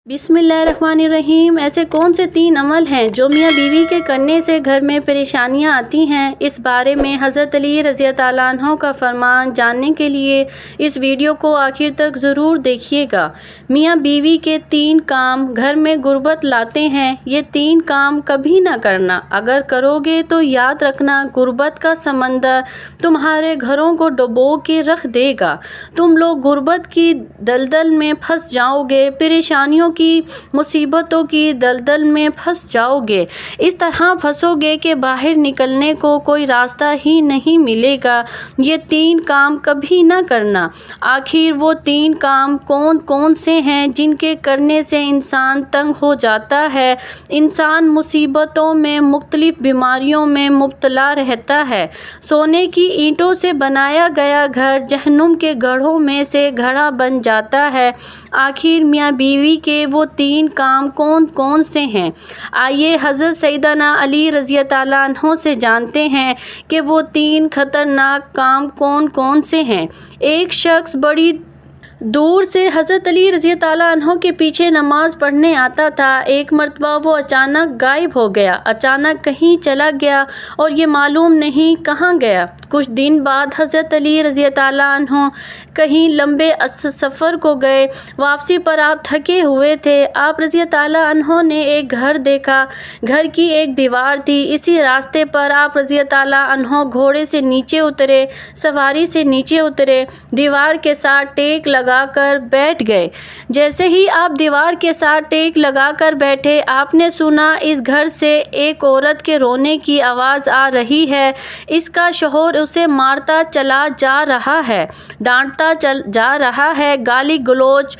बिस्मिल्लाहिर्रहमानिर्रहीम। ऐसे कौन से 3 अमल हैं जो मियाँ बीवी के करने से घर में परेशानियाँ आती हैं? इस बारे में हज़रत अली रज़ी ताला अन्हो का फरमान जानने के लिए इस वीडियो को आखिर तक ज़रूर देखिएगा। मियाँ बीवी के 3 काम घर में गुर्बत लाते हैं। ये 3 काम कभी ना करना। अगर करोगे तो याद रखना, गुर्बत का समंदर तुम्हारे घरों को डुबो के रख देगा। तुम लोग गुर्बत की दलदल में फंस जाओगे, परेशानियों की मुसीबतों की दलदल में फंस जाओगे। इस तरह फंसोगे कि बाहर निकलने को कोई रास्ता ही नहीं मिलेगा। ये 3 काम कभी ना करना। आखिर वो 3 काम कौन कौन से हैं जिनके करने से इंसान तंग हो जाता है, इंसान मुसीबतों में, मुख्तलिफ बीमारियों में मुब्तला रहता है। सोने की ईंटों से बनाया गया घर जहन्नुम के गढ़ों में से घड़ा बन जाता है। आखिर मियाँ बीवी के वो 3 काम कौन कौन से हैं? आइए हज़रत सैयदना अली रज़ी ताला अन्हो से जानते हैं कि वो 3 ख़तरनाक काम कौन कौन से हैं। एक शख्स बड़ी दूर से हज़रत अली रज़ी ताला अन्हो के पीछे नमाज पढ़ने आता था। एक मरतबा वो अचानक गायब हो गया, अचानक कहीं चला गया और ये मालूम नहीं कहाँ गया। कुछ दिन बाद हज़रत अली रज़ी ताला अन्हो कहीं लंबे सफ़र को गए। वापसी पर आप थके हुए थे। आप रज़ी ताला अन्हो ने एक घर देखा। घर की एक दीवार थी। इसी रास्ते पर आप रज़ी ताला अन्हो घोड़े से नीचे उतरे, सवारी से नीचे उतरे, दीवार के साथ टेक लगाकर बैठ गए। जैसे ही आप दीवार के साथ टेक लगाकर बैठे, आपने सुना इस घर से एक औरत के रोने की आवाज़ आ रही है। इसका शौहर उसे मारता चला जा रहा है, डांटता जा रहा है, गाली गलौज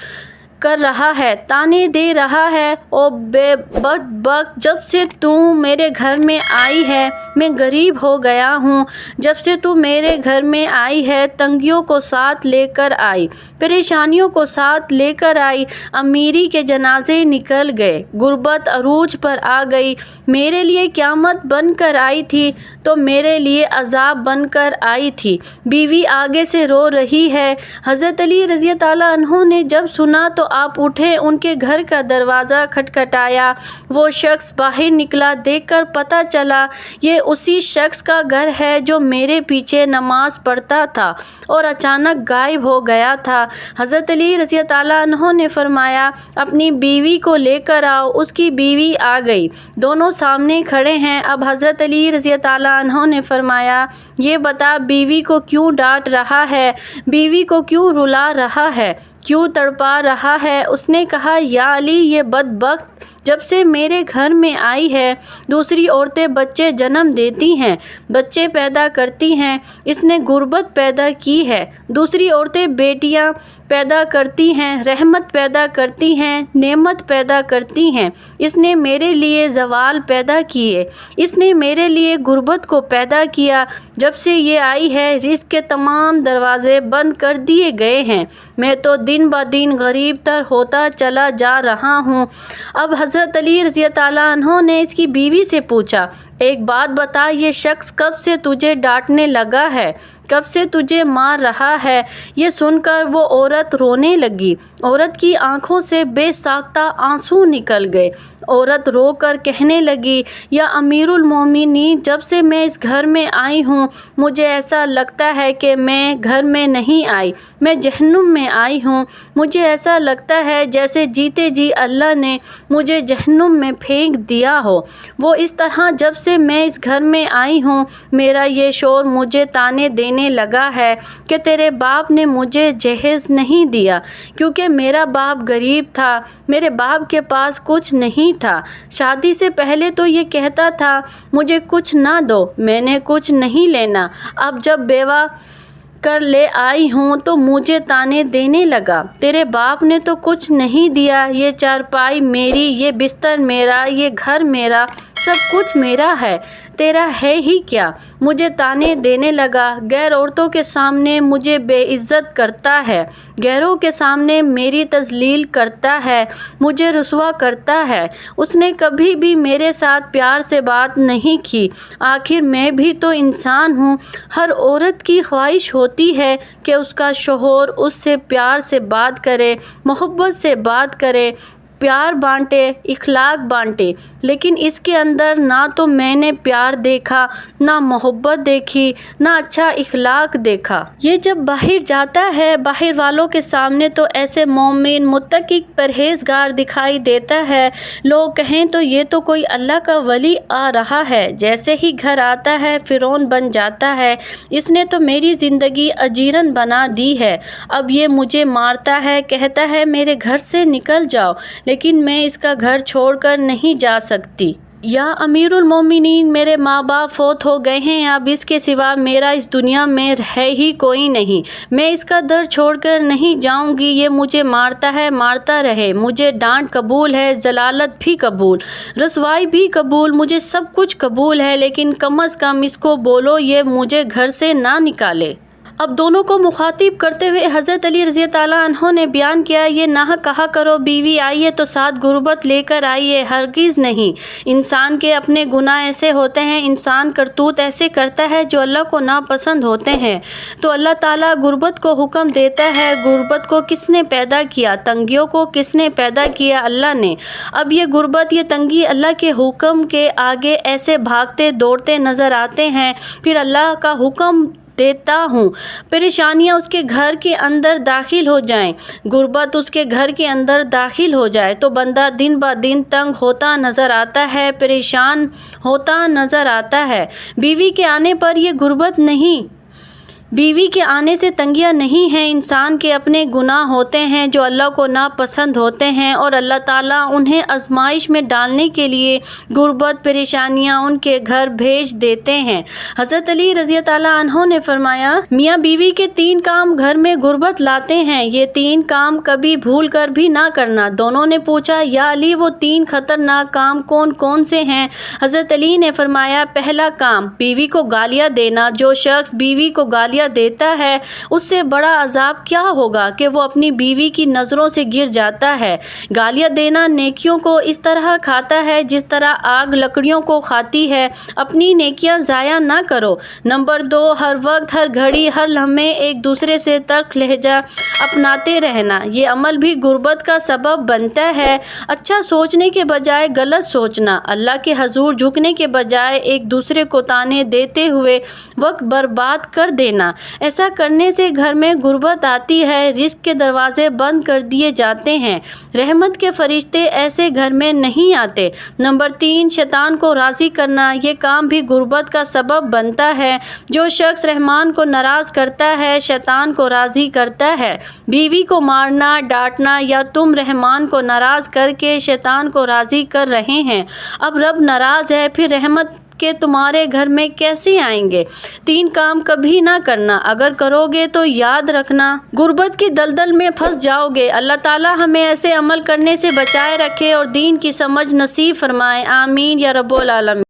कर रहा है, ताने दे रहा है। ओ बेबक, जब से तू मेरे घर में आई है मैं गरीब हो गया हूँ। जब से तू मेरे घर में आई है तंगियों को साथ लेकर आई, परेशानियों को साथ लेकर आई। अमीरी के जनाजे निकल गए, गुर्बत अरूज पर आ गई। मेरे लिए क़यामत बन कर आई थी तो मेरे लिए अज़ाब बन कर आई थी। बीवी आगे से रो रही है। हज़रत अली रज़ी ताला अन्हो ने जब सुना तो आप उठे, उनके घर का दरवाज़ा खटखटाया। वो शख्स बाहर निकला। देखकर पता चला ये उसी शख्स का घर है जो मेरे पीछे नमाज पढ़ता था और अचानक गायब हो गया था। हज़रत अली रज़ी ताला अन्हो ने फरमाया, अपनी बीवी को लेकर आओ। उसकी बीवी आ गई। दोनों सामने खड़े हैं। अब हज़रत अली रज़ी ताला अन्हो ने फरमाया, ये बता बीवी को क्यों डांट रहा है, बीवी को क्यों रुला रहा है, क्यों तड़पा रहा है? उसने कहा, या अली, ये बदबख्त जब से मेरे घर में आई है दूसरी औरतें बच्चे जन्म देती हैं, बच्चे पैदा करती हैं। इसने गुर्बत पैदा की है। दूसरी औरतें बेटियां पैदा करती हैं, रहमत पैदा करती हैं, नेमत पैदा करती हैं। इसने मेरे लिए ज़वाल पैदा किए, इसने मेरे लिए गुर्बत को पैदा किया। जब से ये आई है रिज़्क़ के तमाम दरवाज़े बंद कर दिए गए हैं। मैं तो दिन ब दिन गरीब तर होता चला जा रहा हूँ। अब हज़रत अली रज़ी ताला अन्हो ने इसकी बीवी से पूछा, एक बात बता, ये शख्स कब से तुझे डांटने लगा है, कब से तुझे मार रहा है? ये सुनकर वो औरत रोने लगी। औरत की आंखों से बेसाख्ता आंसू निकल गए। औरत रोकर कहने लगी, या अमीरुल मोमिनीन, जब से मैं इस घर में आई हूँ मुझे ऐसा लगता है कि मैं घर में नहीं आई, मैं जहन्नुम में आई हूँ। मुझे ऐसा लगता है जैसे जीते जी अल्लाह ने मुझे जहन्नुम में फेंक दिया हो। वो इस तरह जब से मैं इस घर में आई हूँ मेरा ये शौहर मुझे ताने देने लगा है कि तेरे बाप ने मुझे जहेज़ नहीं दिया, क्योंकि मेरा बाप गरीब था, मेरे बाप के पास कुछ नहीं था। शादी से पहले तो ये कहता था मुझे कुछ ना दो, मैंने कुछ नहीं लेना। अब जब बेवा कर ले आई हूँ तो मुझे ताने देने लगा। तेरे बाप ने तो कुछ नहीं दिया, ये चारपाई मेरी, ये बिस्तर मेरा, ये घर मेरा, सब कुछ मेरा है, तेरा है ही क्या? मुझे ताने देने लगा। गैर औरतों के सामने मुझे बेइज्जत करता है, गैरों के सामने मेरी तज़लील करता है, मुझे रुसवा करता है। उसने कभी भी मेरे साथ प्यार से बात नहीं की। आखिर मैं भी तो इंसान हूँ। हर औरत की ख्वाहिश होती है कि उसका शौहर उससे प्यार से बात करे, मोहब्बत से बात करे, پیار بانٹے، اخلاق بانٹے، لیکن اس کے اندر نہ تو میں نے پیار دیکھا، نہ محبت دیکھی، نہ اچھا اخلاق دیکھا۔ یہ جب باہر جاتا ہے باہر والوں کے سامنے تو ایسے مومن، متقی، پرہیزگار دکھائی دیتا ہے۔ لوگ کہیں تو یہ تو کوئی اللہ کا ولی آ رہا ہے، جیسے ہی گھر آتا ہے فرعون بن جاتا ہے۔ اس نے تو میری زندگی اجیرن بنا دی ہے، اب یہ مجھے مارتا ہے، کہتا ہے میرے گھر سے نکل جاؤ، لیکن میں اس کا گھر چھوڑ کر نہیں جا سکتی۔ یا امیر المومنین، میرے ماں باپ فوت ہو گئے ہیں، اب اس کے سوا میرا اس دنیا میں ہے ہی کوئی نہیں، میں اس کا در چھوڑ کر نہیں جاؤں گی، یہ مجھے مارتا ہے، مارتا رہے، مجھے ڈانٹ قبول ہے، ذلالت بھی قبول، رسوائی بھی قبول، مجھے سب کچھ قبول ہے، لیکن کم از کم اس کو بولو یہ مجھے گھر سے نہ نکالے۔ اب دونوں کو مخاطب کرتے ہوئے حضرت علی رضی اللہ عنہ نے بیان کیا، یہ نہ کہا کرو بیوی آئی ہے تو ساتھ غربت لے کر آئی ہے، ہرگز نہیں۔ انسان کے اپنے گناہ ایسے ہوتے ہیں، انسان کرتوت ایسے کرتا ہے جو اللہ کو ناپسند ہوتے ہیں، تو اللہ تعالیٰ غربت کو حکم دیتا ہے۔ غربت کو کس نے پیدا کیا؟ تنگیوں کو کس نے پیدا کیا؟ اللہ نے۔ اب یہ غربت، یہ تنگی اللہ کے حکم کے آگے ایسے بھاگتے دوڑتے نظر آتے ہیں، پھر اللہ کا حکم دیتا ہوں پریشانیاں اس کے گھر کے اندر داخل ہو جائیں، غربت اس کے گھر کے اندر داخل ہو جائے تو بندہ دن بہ دن تنگ ہوتا نظر آتا ہے، پریشان ہوتا نظر آتا ہے۔ بیوی کے آنے پر یہ غربت نہیں، بیوی کے آنے سے تنگیاں نہیں ہیں، انسان کے اپنے گناہ ہوتے ہیں جو اللہ کو ناپسند ہوتے ہیں، اور اللہ تعالیٰ انہیں آزمائش میں ڈالنے کے لیے غربت، پریشانیاں ان کے گھر بھیج دیتے ہیں۔ حضرت علی رضی اللہ عنہ نے فرمایا، میاں بیوی کے 3 کام گھر میں غربت لاتے ہیں، یہ 3 کام کبھی بھول کر بھی نہ کرنا۔ دونوں نے پوچھا، یا علی وہ 3 خطرناک کام کون کون سے ہیں؟ حضرت علی نے فرمایا، پہلا کام بیوی کو گالیاں دینا، جو شخص بیوی کو گالیاں دیتا ہے اس سے بڑا عذاب کیا ہوگا کہ وہ اپنی بیوی کی نظروں سے گر جاتا ہے۔ گالیاں دینا نیکیوں کو اس طرح کھاتا ہے جس طرح آگ لکڑیوں کو کھاتی ہے، اپنی نیکیاں ضائع نہ کرو۔ نمبر 2، ہر وقت، ہر گھڑی، ہر لمحے ایک دوسرے سے تلخ لہجہ اپناتے رہنا، یہ عمل بھی غربت کا سبب بنتا ہے۔ اچھا سوچنے کے بجائے غلط سوچنا، اللہ کے حضور جھکنے کے بجائے ایک دوسرے کو تانے دیتے ہوئے وقت برباد کر دینا، ایسا کرنے سے گھر میں غربت آتی ہے، رزق کے دروازے بند کر دیے جاتے ہیں، رحمت کے فرشتے ایسے گھر میں نہیں آتے۔ نمبر 3، شیطان کو راضی کرنا، یہ کام بھی غربت کا سبب بنتا ہے۔ جو شخص رحمان کو ناراض کرتا ہے شیطان کو راضی کرتا ہے۔ بیوی کو مارنا، ڈانٹنا، یا تم رحمان کو ناراض کر کے شیطان کو راضی کر رہے ہیں، اب رب ناراض ہے، پھر رحمت کہ تمہارے گھر میں کیسے آئیں گے؟ 3 کام کبھی نہ کرنا، اگر کرو گے تو یاد رکھنا غربت کی دلدل میں پھنس جاؤ گے۔ اللہ تعالیٰ ہمیں ایسے عمل کرنے سے بچائے رکھے اور دین کی سمجھ نصیب فرمائے، آمین یا رب العالمین۔